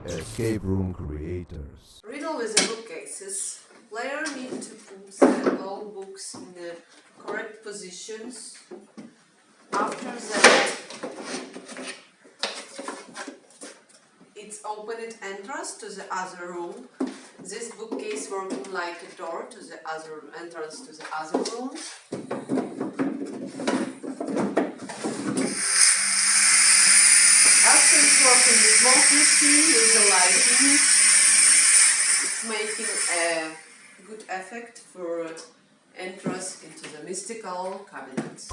Escape room creators. Riddle with the bookcases. Player need to put the all books in the correct positions. After that, it's opened entrance to the other room. This bookcase working like a door to the other entrance to the other room. After it's working smoothly with the lighting, it's making a good effect for entrance into the mystical cabinets.